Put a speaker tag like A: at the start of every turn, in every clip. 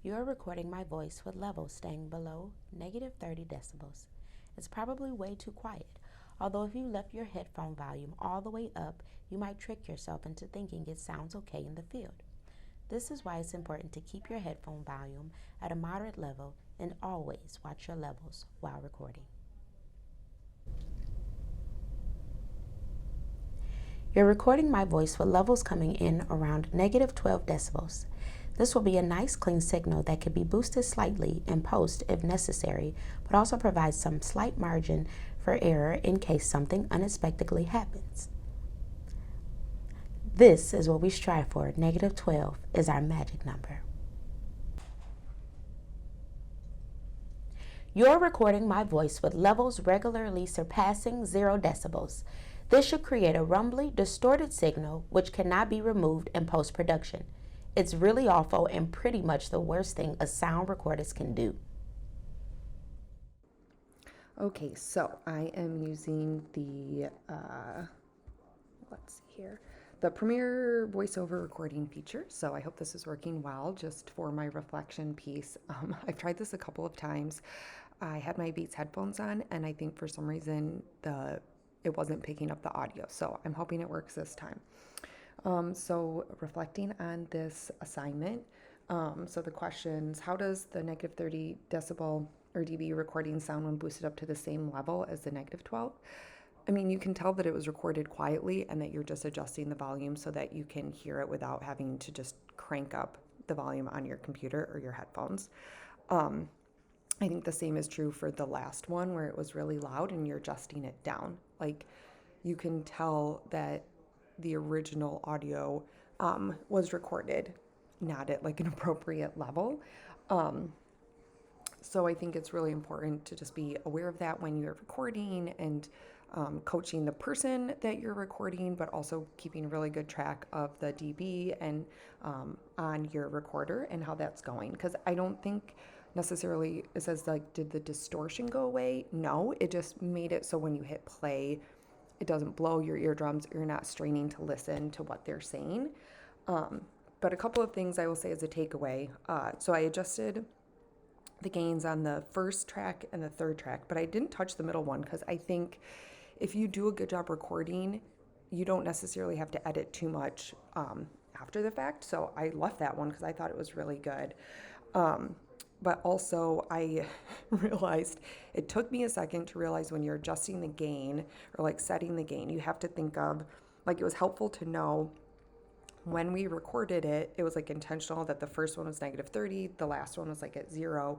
A: You are recording my voice with levels staying below -30 decibels. It's probably way too quiet, although if you left your headphone volume all the way up, you might trick yourself into thinking it sounds okay in the field. This is why it's important to keep your headphone volume at a moderate level and always watch your levels while recording. You're recording my voice with levels coming in around -12 decibels. This will be a nice clean signal that could be boosted slightly in post if necessary, but also provides some slight margin for error in case something unexpectedly happens. This is what we strive for. -12 is our magic number. You're recording my voice with levels regularly surpassing 0 decibels. This should create a rumbly, distorted signal which cannot be removed in post-production. It's really awful and pretty much the worst thing a sound recordist can do.
B: Okay, so I am using the, let's see here, the Premiere voiceover recording feature. So I hope this is working well just for my reflection piece. I've tried this a couple of times. I had my Beats headphones on, and I think for some reason it wasn't picking up the audio. So I'm hoping it works this time. So reflecting on this assignment, so the questions: how does the -30 decibel or dB recording sound when boosted up to the same level as the -12? I mean, you can tell that it was recorded quietly and that you're just adjusting the volume so that you can hear it without having to just crank up the volume on your computer or your headphones. I think the same is true for the last one where it was really loud and you're adjusting it down. Like, you can tell that the original audio was recorded not at like an appropriate level. So I think it's really important to just be aware of that when you're recording and coaching the person that you're recording, but also keeping really good track of the dB and on your recorder and how that's going. Because I don't think necessarily it says like, did the distortion go away? No, it just made it so when you hit play, it doesn't blow your eardrums. You're not straining to listen to what they're saying. But a couple of things I will say as a takeaway. So I adjusted the gains on the first track and the third track, but I didn't touch the middle one because I think if you do a good job recording, you don't necessarily have to edit too much after the fact. So I left that one because I thought it was really good. But also I realized it took me a second to realize when you're adjusting the gain or like setting the gain, you have to think of, like, it was helpful to know when we recorded it, it was like intentional that the first one was -30, the last one was like at 0.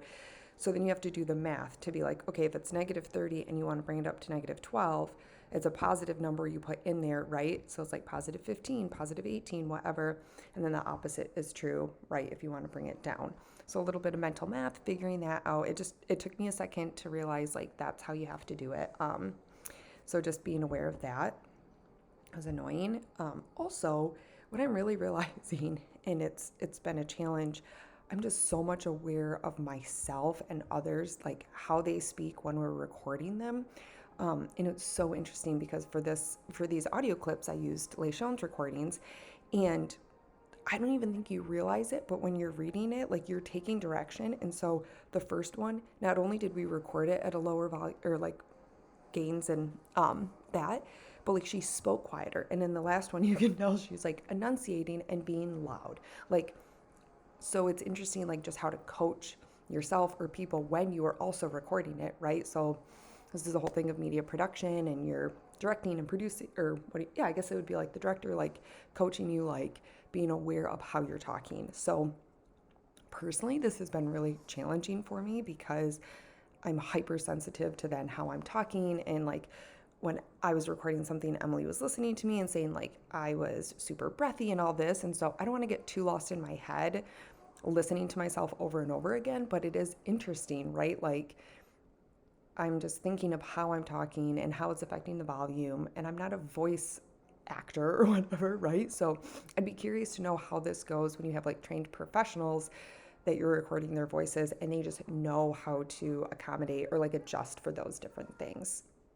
B: So then you have to do the math to be like, okay, if it's -30 and you want to bring it up to -12, it's a positive number you put in there, right? So it's like +15, +18, whatever. And then the opposite is true, right? If you want to bring it down. So a little bit of mental math, figuring that out. It took me a second to realize like that's how you have to do it. So just being aware of that was annoying. Also, what I'm really realizing, and it's been a challenge, I'm just so much aware of myself and others, like how they speak when we're recording them. And it's so interesting because for these audio clips, I used LeSean's recordings, and I don't even think you realize it, but when you're reading it, like you're taking direction. And so the first one, not only did we record it at a lower volume or like gains and that, but like she spoke quieter. And in the last one, you can tell she's like enunciating and being loud. Like, so it's interesting, like just how to coach yourself or people when you are also recording it, right? So this is the whole thing of media production, and you're directing and producing, or what? Yeah, I guess it would be like the director, like coaching you, like being aware of how you're talking. So personally, this has been really challenging for me because I'm hypersensitive to then how I'm talking. And like when I was recording something, Emily was listening to me and saying like I was super breathy and all this. And so I don't want to get too lost in my head listening to myself over and over again, but it is interesting, right? Like I'm just thinking of how I'm talking and how it's affecting the volume, and I'm not a voice actor or whatever, right? So I'd be curious to know how this goes when you have like trained professionals that you're recording their voices and they just know how to accommodate or like adjust for those different things.